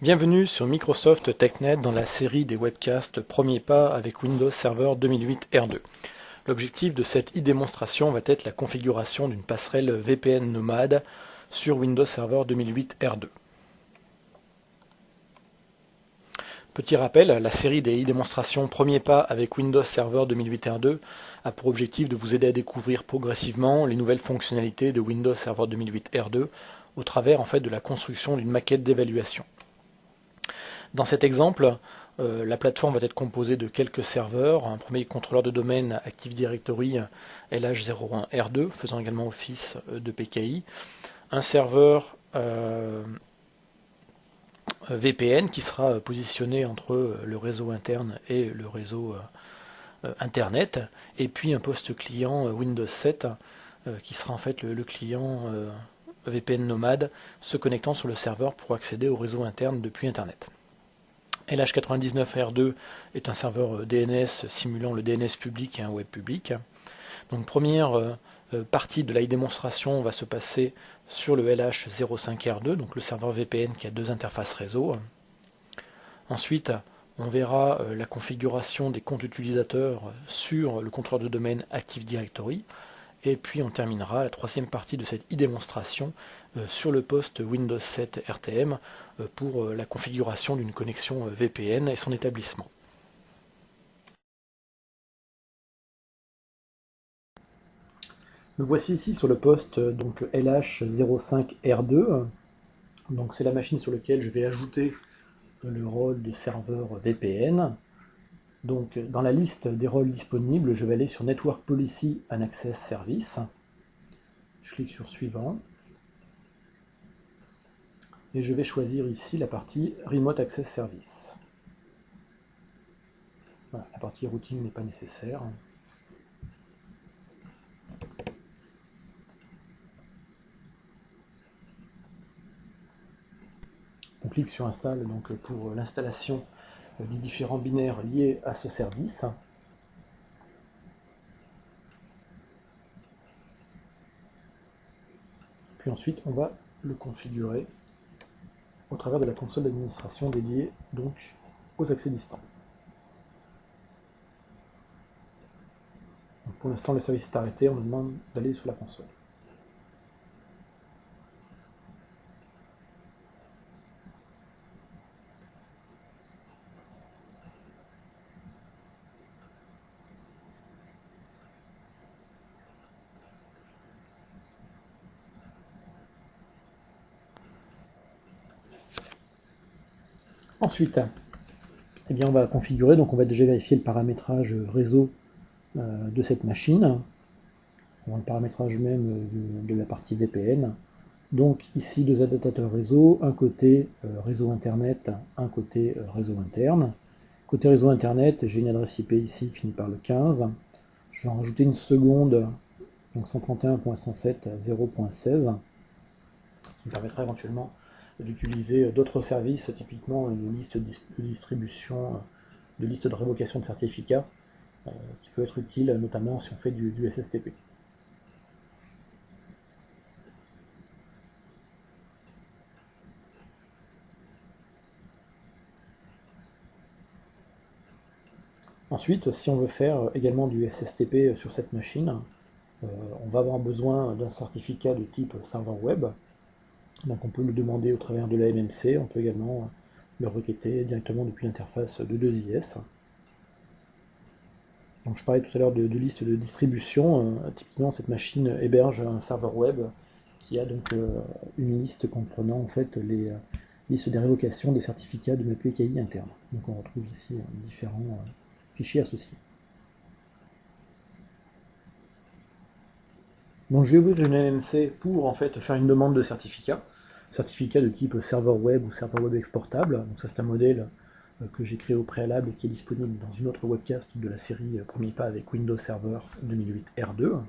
Bienvenue sur Microsoft TechNet dans la série des webcasts Premier pas avec Windows Server 2008 R2. L'objectif de cette e-démonstration va être la configuration d'une passerelle VPN nomade sur Windows Server 2008 R2. Petit rappel, la série des e-démonstrations Premier pas avec Windows Server 2008 R2 a pour objectif de vous aider à découvrir progressivement les nouvelles fonctionnalités de Windows Server 2008 R2 au travers de la construction d'une maquette d'évaluation. Dans cet exemple, la plateforme va être composée de quelques serveurs, un premier contrôleur de domaine Active Directory LH01R2, faisant également office de PKI, un serveur VPN qui sera positionné entre le réseau interne et le réseau Internet, et puis un poste client Windows 7 qui sera en fait le client VPN nomade se connectant sur le serveur pour accéder au réseau interne depuis Internet. LH99R2 est un serveur DNS simulant le DNS public et un web public. Donc première partie de la démonstration va se passer sur le LH05R2, donc le serveur VPN qui a deux interfaces réseau. Ensuite, on verra la configuration des comptes utilisateurs sur le contrôleur de domaine Active Directory. Et puis on terminera la troisième partie de cette e-démonstration sur le poste Windows 7 RTM pour la configuration d'une connexion VPN et son établissement. Nous voici ici sur le poste donc LH05R2. Donc c'est la machine sur laquelle je vais ajouter le rôle de serveur VPN. Donc dans la liste des rôles disponibles, je vais aller sur Network Policy and Access Service. Je clique sur Suivant. Et je vais choisir ici la partie Remote Access Service. Voilà, la partie routing n'est pas nécessaire. On clique sur Install donc, pour l'installation des différents binaires liés à ce service. Puis ensuite, on va le configurer au travers de la console d'administration dédiée donc aux accès distants. Donc, pour l'instant, le service est arrêté, on nous demande d'aller sur la console. Ensuite, eh bien, on va configurer, donc on va déjà vérifier le paramétrage réseau de cette machine, le paramétrage même de la partie VPN. Donc ici deux adaptateurs réseau, un côté réseau internet, un côté réseau interne. Côté réseau internet, j'ai une adresse IP ici qui finit par le 15. Je vais en rajouter une seconde, donc 131.107.0.16, qui me permettra éventuellement d'utiliser d'autres services, typiquement une liste de distribution, de liste de révocation de certificats, qui peut être utile notamment si on fait du SSTP. Ensuite, si on veut faire également du SSTP sur cette machine, on va avoir besoin d'un certificat de type serveur web. Donc on peut le demander au travers de la MMC, on peut également le requêter directement depuis l'interface de 2IS. Donc je parlais tout à l'heure de liste de distribution. Typiquement, cette machine héberge un serveur web qui a donc une liste comprenant en fait les listes des révocations des certificats de mes PKI internes. Donc on retrouve ici différents fichiers associés. Donc je vais ouvrir une MMC pour en fait faire une demande de certificat de type serveur web ou serveur web exportable. Donc ça c'est un modèle que j'ai créé au préalable et qui est disponible dans une autre webcast de la série Premier pas avec Windows Server 2008 R2.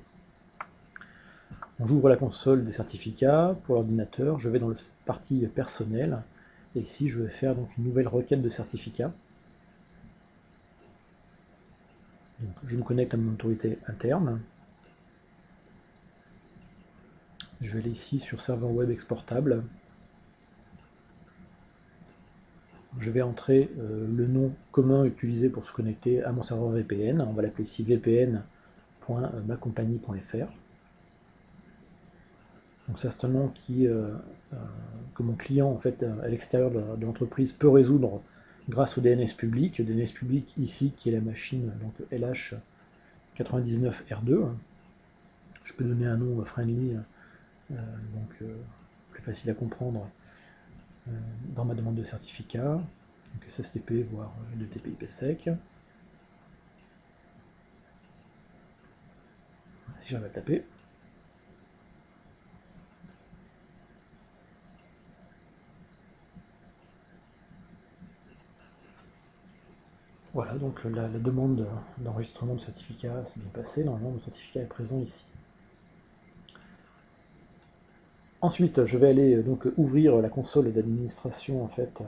J'ouvre la console des certificats pour l'ordinateur, je vais dans la partie personnel et ici je vais faire donc une nouvelle requête de certificat. Donc, je me connecte à mon autorité interne. Je vais aller ici sur serveur web exportable. je vais entrer le nom commun utilisé pour se connecter à mon serveur VPN. On va l'appeler ici vpn.macompagnie.fr. Donc ça, c'est un nom que mon client en fait à l'extérieur de l'entreprise peut résoudre grâce au DNS public. DNS public ici qui est la machine donc LH99R2. Je peux donner un nom friendly, plus facile à comprendre dans ma demande de certificat. Donc SSTP voire de TP/IPsec. Si j'arrive à le taper. Voilà, donc la demande d'enregistrement de certificat s'est bien passée. Normalement, mon certificat est présent ici. Ensuite, je vais aller donc ouvrir la console d'administration en fait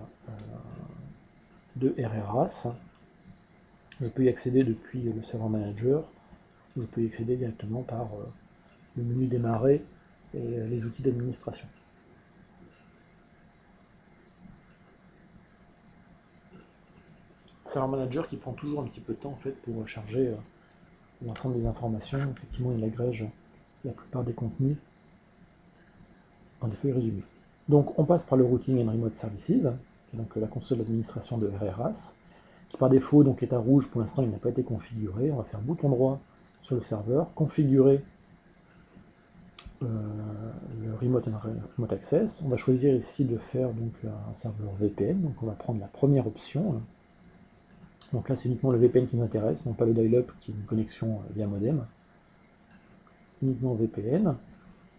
de RRAS. Je peux y accéder depuis le serveur manager, ou je peux y accéder directement par le menu démarrer et les outils d'administration. Serveur manager qui prend toujours un petit peu de temps en fait pour charger l'ensemble des informations. Effectivement, il agrège la plupart des contenus dans des feuilles résumées. Donc on passe par le Routing and Remote Services, qui est donc la console d'administration de RRAS, qui par défaut donc est à rouge. Pour l'instant, il n'a pas été configuré. On va faire bouton droit sur le serveur, configurer le Remote and Remote Access. On va choisir ici de faire donc un serveur VPN. Donc on va prendre la première option. Donc là, c'est uniquement le VPN qui nous intéresse, non pas le dial-up qui est une connexion via modem. Uniquement VPN.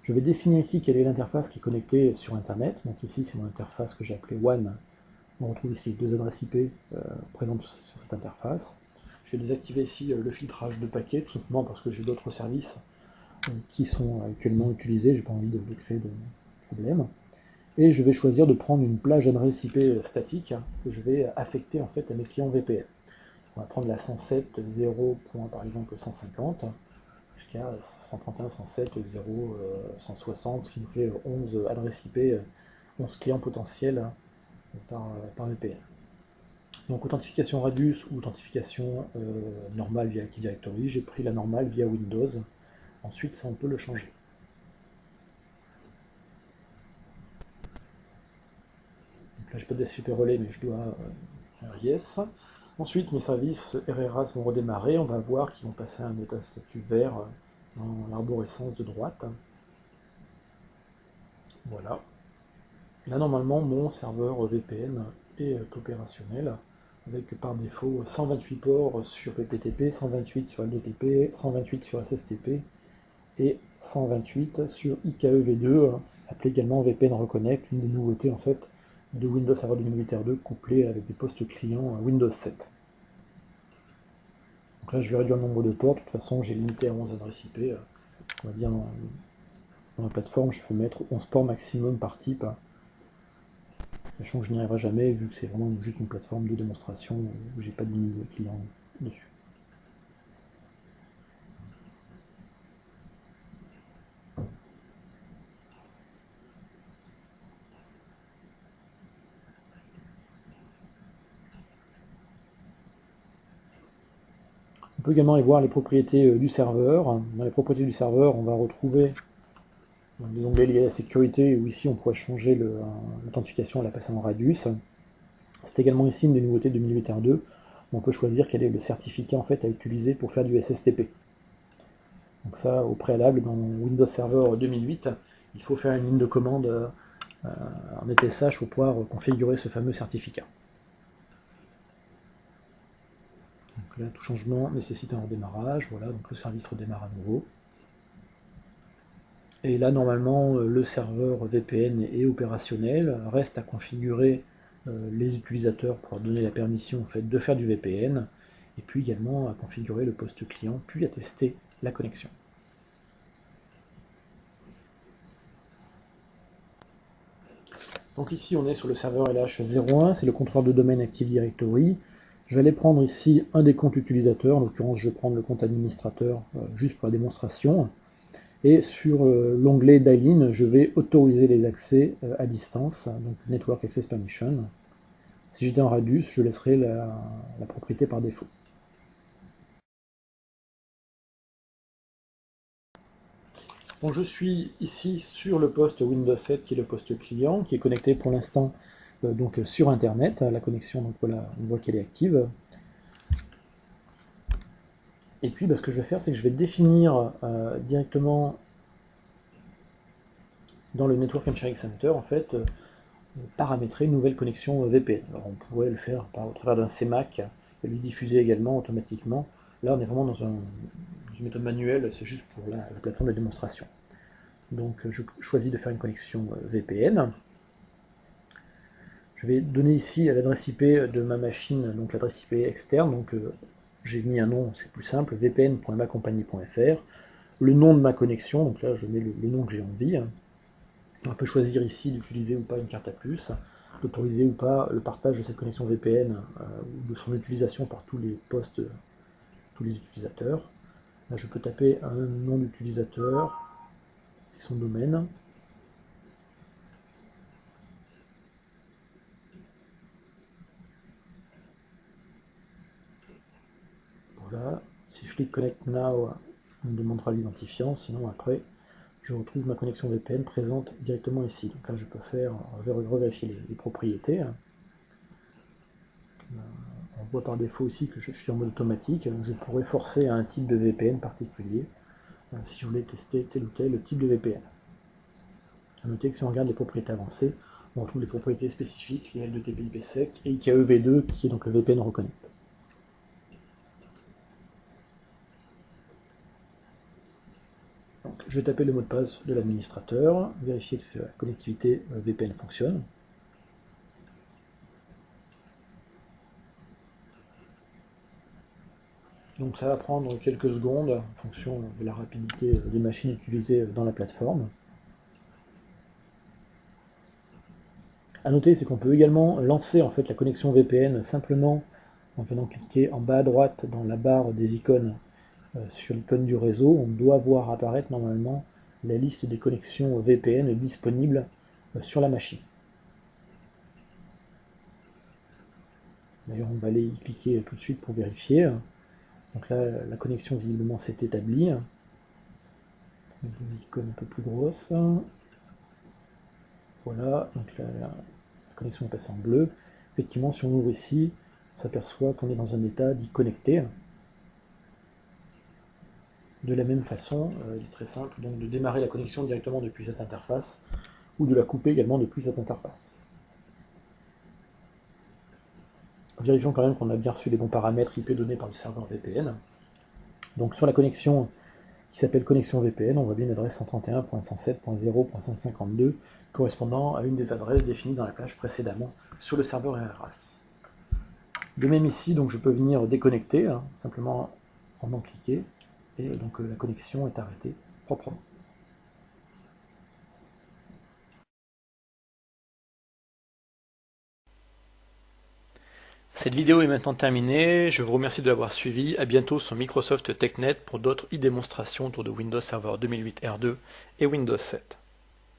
Je vais définir ici quelle est l'interface qui est connectée sur Internet. Donc ici, c'est mon interface que j'ai appelée WAN. On retrouve ici deux adresses IP présentes sur cette interface. Je vais désactiver ici le filtrage de paquets, tout simplement parce que j'ai d'autres services qui sont actuellement utilisés. J'ai pas envie de créer de problème. Et je vais choisir de prendre une plage adresse IP statique que je vais affecter en fait à mes clients VPN. On va prendre la 107.0. Par exemple 150 jusqu'à 131.107.0.160, ce qui nous fait 11 adresses IP, 11 clients potentiels par VPN. Donc authentification Radius ou authentification normale via Active Directory. J'ai pris la normale via Windows. Ensuite, ça on peut le changer. Donc là, j'ai pas de super relais, mais je dois faire Yes. Ensuite, mes services RRAS vont redémarrer. On va voir qu'ils vont passer à un état de statut vert dans l'arborescence de droite. Voilà. Là, normalement, mon serveur VPN est opérationnel, avec par défaut 128 ports sur PPTP, 128 sur LDTP, 128 sur SSTP et 128 sur IKEv2, appelé également VPN Reconnect, une des nouveautés en fait de Windows Server 2008 R2 couplé avec des postes clients Windows 7. Donc là, je vais réduire le nombre de ports. De toute façon, j'ai limité à 11 adresses IP. On va dire dans la plateforme, je peux mettre 11 ports maximum par type. Sachant que je n'y arriverai jamais, vu que c'est vraiment juste une plateforme de démonstration où j'ai pas de clients dessus. On peut également aller voir les propriétés du serveur. Dans les propriétés du serveur, on va retrouver des onglets liés à la sécurité, où ici on pourrait changer l'authentification à la passer en Radius. C'est également ici une des nouveautés de 2008 R2, où on peut choisir quel est le certificat en fait à utiliser pour faire du SSTP. Donc ça, au préalable, dans Windows Server 2008, il faut faire une ligne de commande en ETSH pour pouvoir configurer ce fameux certificat. Donc là, tout changement nécessite un redémarrage. Voilà, donc le service redémarre à nouveau. Et là, normalement, le serveur VPN est opérationnel. Reste à configurer les utilisateurs pour leur donner la permission en fait, de faire du VPN. Et puis également à configurer le poste client, puis à tester la connexion. Donc ici, on est sur le serveur LH01, c'est le contrôleur de domaine Active Directory. Je vais aller prendre ici un des comptes utilisateurs, en l'occurrence je vais prendre le compte administrateur juste pour la démonstration. Et sur l'onglet Dial-in, je vais autoriser les accès à distance, donc Network Access Permission. Si j'étais en Radius, je laisserai la propriété par défaut. Donc je suis ici sur le poste Windows 7 qui est le poste client, qui est connecté pour l'instant donc sur Internet. La connexion, donc voilà, on voit qu'elle est active. Et puis ce que je vais faire, c'est que je vais définir directement dans le Network and Sharing Center, en fait, paramétrer une nouvelle connexion VPN. Alors on pourrait le faire au travers d'un CMAC et lui diffuser également automatiquement. Là on est vraiment dans une méthode manuelle, c'est juste pour la plateforme de démonstration. Donc je choisis de faire une connexion VPN. Je vais donner ici l'adresse IP de ma machine, donc l'adresse IP externe. Donc j'ai mis un nom, c'est plus simple, vpn.macompagnie.fr. Le nom de ma connexion, donc là je mets le nom que j'ai envie. On peut choisir ici d'utiliser ou pas une carte à puce, d'autoriser ou pas le partage de cette connexion VPN ou de son utilisation par tous les postes, tous les utilisateurs. Là, je peux taper un nom d'utilisateur et son domaine. Voilà. Si je clique Connect Now, on me demandera l'identifiant. Sinon, après, je retrouve ma connexion VPN présente directement ici. Donc là, je peux revérifier les propriétés. On voit par défaut ici que je suis en mode automatique. Je pourrais forcer à un type de VPN particulier si je voulais tester tel ou tel type de VPN. A noter que si on regarde les propriétés avancées, on retrouve les propriétés spécifiques, les L2 TP/IPsec et IKEV2 qui est donc le VPN Reconnect. Donc, je vais taper le mot de passe de l'administrateur, vérifier que la connectivité VPN fonctionne. Donc ça va prendre quelques secondes en fonction de la rapidité des machines utilisées dans la plateforme. A noter, c'est qu'on peut également lancer en fait la connexion VPN simplement en venant cliquer en bas à droite dans la barre des icônes sur l'icône du réseau. On doit voir apparaître normalement la liste des connexions VPN disponibles sur la machine. D'ailleurs, on va aller y cliquer tout de suite pour vérifier. Donc là, la connexion visiblement s'est établie. Des icônes un peu plus grosses. Voilà, donc la connexion est passée en bleu. Effectivement, si on ouvre ici, on s'aperçoit qu'on est dans un état dit connecté. De la même façon, il est très simple donc de démarrer la connexion directement depuis cette interface ou de la couper également depuis cette interface. Vérifions quand même qu'on a bien reçu les bons paramètres IP donnés par le serveur VPN. Donc sur la connexion qui s'appelle connexion VPN, on voit bien une adresse 131.107.0.152 correspondant à une des adresses définies dans la plage précédemment sur le serveur RRAS. De même ici, donc je peux venir déconnecter, simplement en cliquer, et donc la connexion est arrêtée proprement. Cette vidéo est maintenant terminée, je vous remercie de l'avoir suivi, à bientôt sur Microsoft TechNet pour d'autres e-démonstrations autour de Windows Server 2008 R2 et Windows 7.